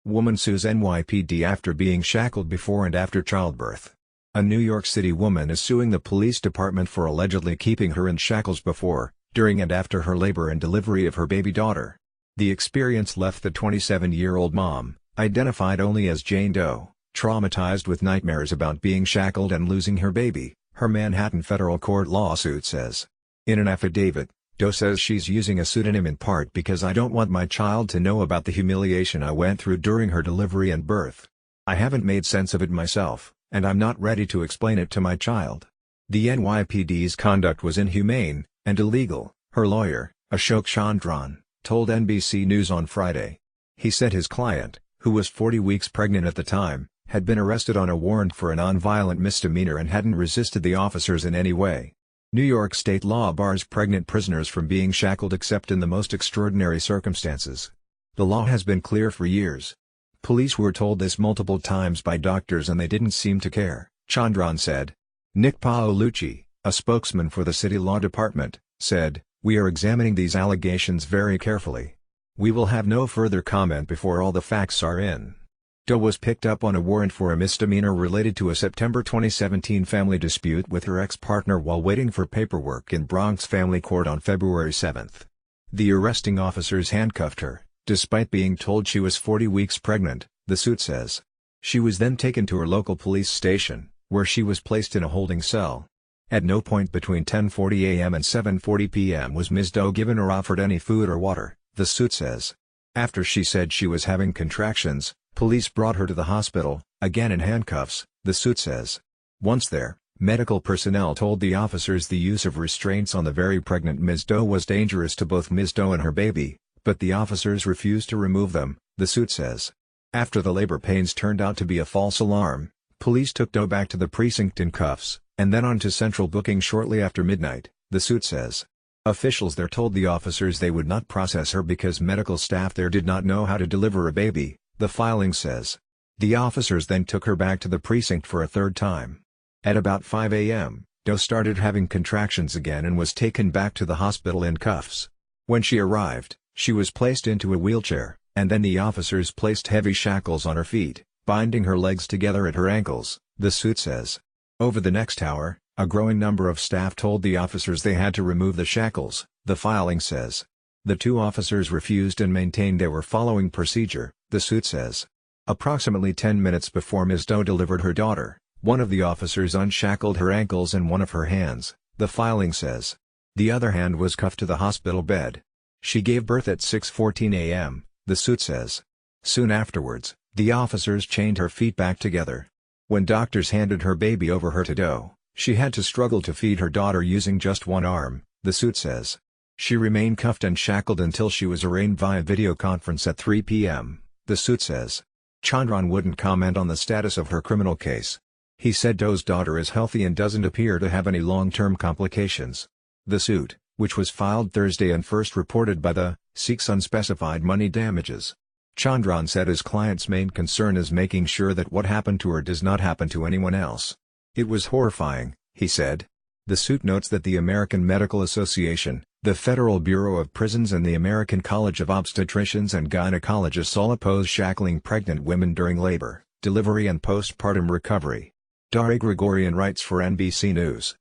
Woman sues NYPD after being shackled before and after childbirth. A New York City woman is suing the police department for allegedly keeping her in shackles before, during and after her labor and delivery of her baby daughter. The experience left the 27-year-old mom, identified only as Jane Doe, traumatized with nightmares about being shackled and losing her baby, her Manhattan federal court lawsuit says. In an affidavit, Doe says she's using a pseudonym in part because I don't want my child to know about the humiliation I went through during her delivery and birth. I haven't made sense of it myself, and I'm not ready to explain it to my child. The NYPD's conduct was inhumane and illegal, her lawyer, Ashok Chandran, told NBC News on Friday. He said his client, who was 40 weeks pregnant at the time, had been arrested on a warrant for a nonviolent misdemeanor and hadn't resisted the officers in any way. New York state law bars pregnant prisoners from being shackled except in the most extraordinary circumstances. The law has been clear for years. Police were told this multiple times by doctors and they didn't seem to care, Chandran said. Nick Paolucci, a spokesman for the city law department, said, "We are examining these allegations very carefully. We will have no further comment before all the facts are in." Doe was picked up on a warrant for a misdemeanor related to a September 2017 family dispute with her ex-partner while waiting for paperwork in Bronx Family Court on February 7. The arresting officers handcuffed her, despite being told she was 40 weeks pregnant, the suit says. She was then taken to her local police station, where she was placed in a holding cell. At no point between 10:40 a.m. and 7:40 p.m. was Ms. Doe given or offered any food or water, the suit says. After she said she was having contractions, police brought her to the hospital, again in handcuffs, the suit says. Once there, medical personnel told the officers the use of restraints on the very pregnant Ms. Doe was dangerous to both Ms. Doe and her baby, but the officers refused to remove them, the suit says. After the labor pains turned out to be a false alarm, police took Doe back to the precinct in cuffs, and then on to central booking shortly after midnight, the suit says. Officials there told the officers they would not process her because medical staff there did not know how to deliver a baby, the filing says. The officers then took her back to the precinct for a third time. At about 5 a.m., Doe started having contractions again and was taken back to the hospital in cuffs. When she arrived, she was placed into a wheelchair, and then the officers placed heavy shackles on her feet, binding her legs together at her ankles, the suit says. Over the next hour, a growing number of staff told the officers they had to remove the shackles, the filing says. The two officers refused and maintained they were following procedure, the suit says. Approximately 10 minutes before Ms. Doe delivered her daughter, one of the officers unshackled her ankles and one of her hands, the filing says. The other hand was cuffed to the hospital bed. She gave birth at 6:14 a.m., the suit says. Soon afterwards, the officers chained her feet back together. When doctors handed her baby over to Doe, she had to struggle to feed her daughter using just one arm, the suit says. She remained cuffed and shackled until she was arraigned via video conference at 3 p.m., the suit says. Chandran wouldn't comment on the status of her criminal case. He said Doe's daughter is healthy and doesn't appear to have any long-term complications. The suit, which was filed Thursday and first reported by the, seeks unspecified money damages. Chandran said his client's main concern is making sure that what happened to her does not happen to anyone else. It was horrifying, he said. The suit notes that the American Medical Association, the Federal Bureau of Prisons and the American College of Obstetricians and Gynecologists all oppose shackling pregnant women during labor, delivery and postpartum recovery. Dari Gregorian writes for NBC News.